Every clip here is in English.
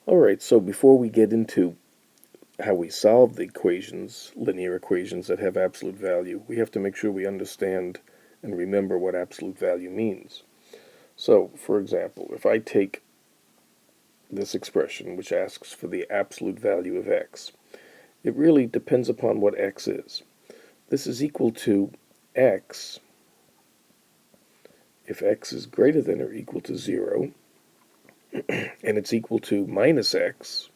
Alright, so before we get into how we solve the equations, linear equations that have absolute value, we have to make sure we understand and remember what absolute value means. So, for example, if I take this expression, which asks for the absolute value of x, it really depends upon what x is. This is equal to x if x is greater than or equal to 0, and it's equal to minus x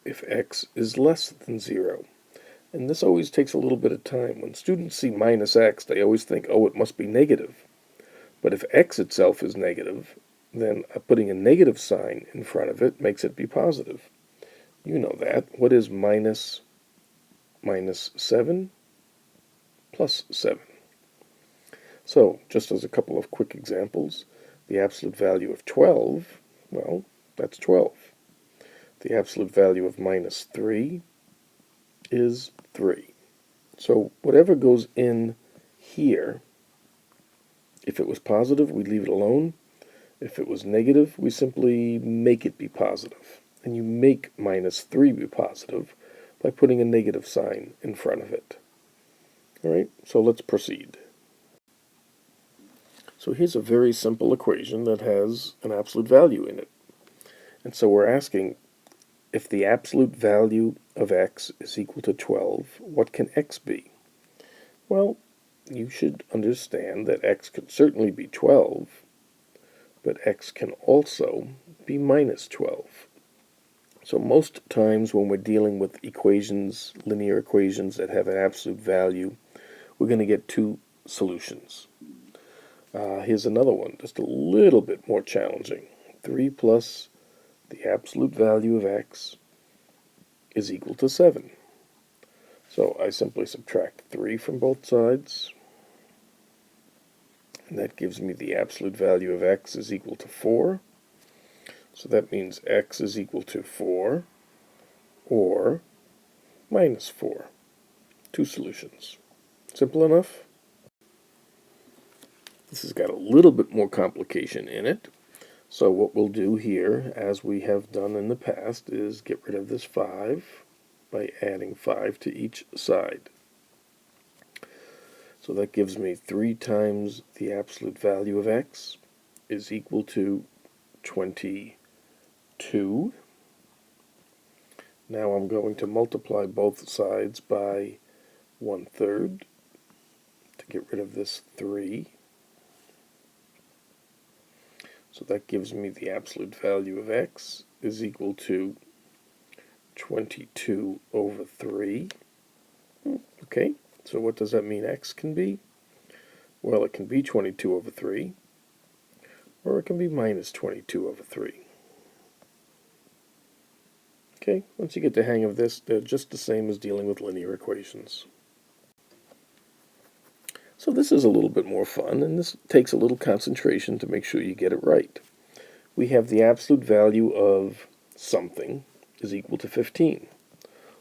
if x is less than 0. And this always takes a little bit of time. When students see minus x, they always think, oh, it must be negative. But if x itself is negative, then putting a negative sign in front of it makes it be positive. You know that. What is minus 7 plus 7? So, just as a couple of quick examples, the absolute value of 12, well, that's 12. The absolute value of minus 3 is 3. So whatever goes in here, if it was positive, we leave it alone. If it was negative, we simply make it be positive. And you make minus 3 be positive by putting a negative sign in front of it. All right, so let's proceed. So here's a very simple equation that has an absolute value in it. And so we're asking, if the absolute value of x is equal to 12, what can x be? Well, you should understand that x can certainly be 12, but x can also be minus 12. So most times when we're dealing with equations, linear equations that have an absolute value, we're going to get two solutions. Here's another one, just a little bit more challenging. 3 plus the absolute value of x is equal to 7. So I simply subtract 3 from both sides, and that gives me the absolute value of x is equal to 4. So that means x is equal to 4 or minus 4. Two solutions. Simple enough? This has got a little bit more complication in it. So what we'll do here, as we have done in the past, is get rid of this 5 by adding 5 to each side. So that gives me 3 times the absolute value of x is equal to 22. Now I'm going to multiply both sides by 1/3 to get rid of this 3. So that gives me the absolute value of x is equal to 22 over 3. Okay, so what does that mean x can be? Well, it can be 22 over 3, or it can be minus 22 over 3. Okay, once you get the hang of this, they're just the same as dealing with linear equations. So this is a little bit more fun, and this takes a little concentration to make sure you get it right. We have the absolute value of something is equal to 15.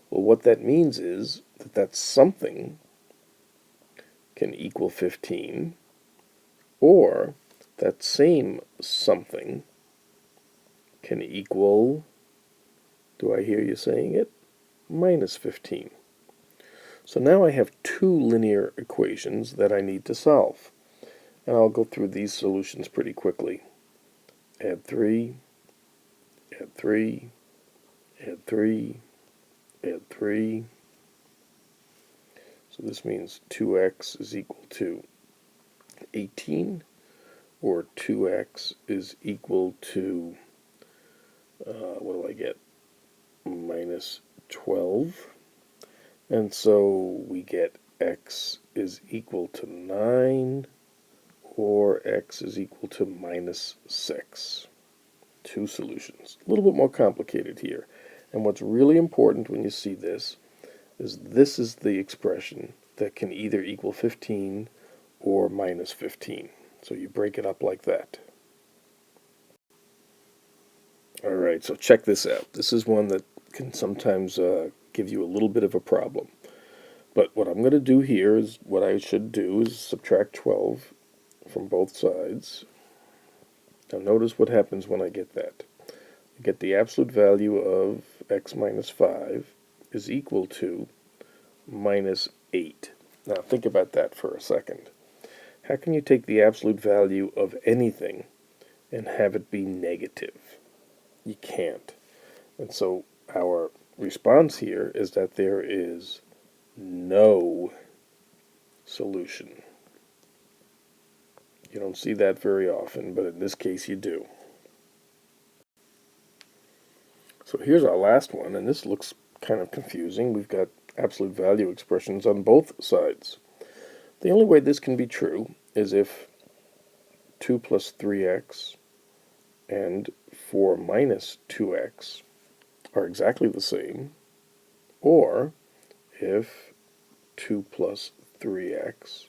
Well, what that means is that something can equal 15, or that same something can equal, do I hear you saying it? Minus 15. So now I have two linear equations that I need to solve. And I'll go through these solutions pretty quickly. Add 3, add 3, add 3, add 3. So this means 2x is equal to 18, or 2x is equal to, what do I get? Minus 12. And so we get x is equal to 9, or x is equal to minus 6. Two solutions. A little bit more complicated here. And what's really important when you see this is the expression that can either equal 15 or minus 15. So you break it up like that. Alright, so check this out. This is one that can sometimes give you a little bit of a problem. But what I'm going to do here is, what I should do is subtract 12 from both sides. Now notice what happens when I get that. you get the absolute value of x minus 5 is equal to minus 8. Now think about that for a second. How can you take the absolute value of anything and have it be negative? You can't. And so our response here is that there is no solution. You don't see that very often, but in this case you do. So here's our last one, and this looks kind of confusing. We've got absolute value expressions on both sides. The only way this can be true is if 2 plus 3x and 4 minus 2x are exactly the same, or if 2 plus 3x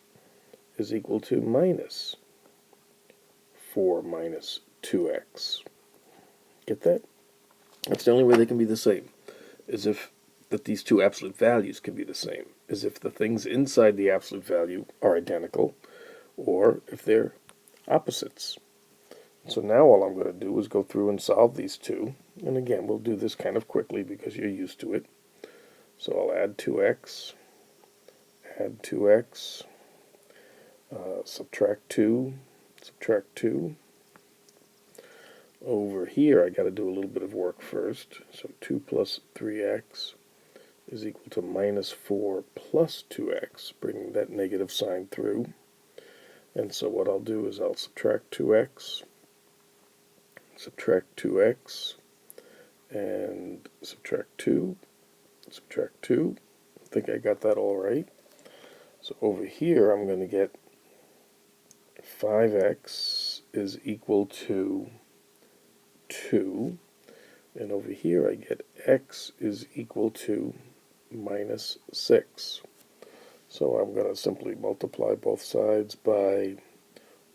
is equal to minus 4 minus 2x. Get that? That's the only way they can be the same, is if that these two absolute values can be the same, is if the things inside the absolute value are identical, or if they're opposites. So now all I'm going to do is go through and solve these two. And again, we'll do this kind of quickly because you're used to it. So I'll add 2x, add 2x, subtract 2, subtract 2. Over here, I got to do a little bit of work first. So 2 plus 3x is equal to minus 4 plus 2x, bringing that negative sign through. And so what I'll do is I'll subtract 2x, subtract 2x, and subtract 2, subtract 2. I think I got that all right. So over here I'm going to get 5x is equal to 2, and over here I get x is equal to minus 6. So I'm going to simply multiply both sides by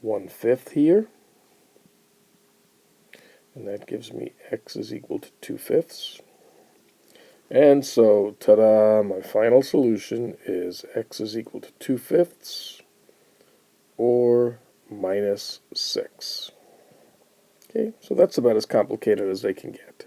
1/5 here, and that gives me x is equal to 2/5. And so, ta-da, my final solution is x is equal to 2/5 or minus 6. Okay, so that's about as complicated as they can get.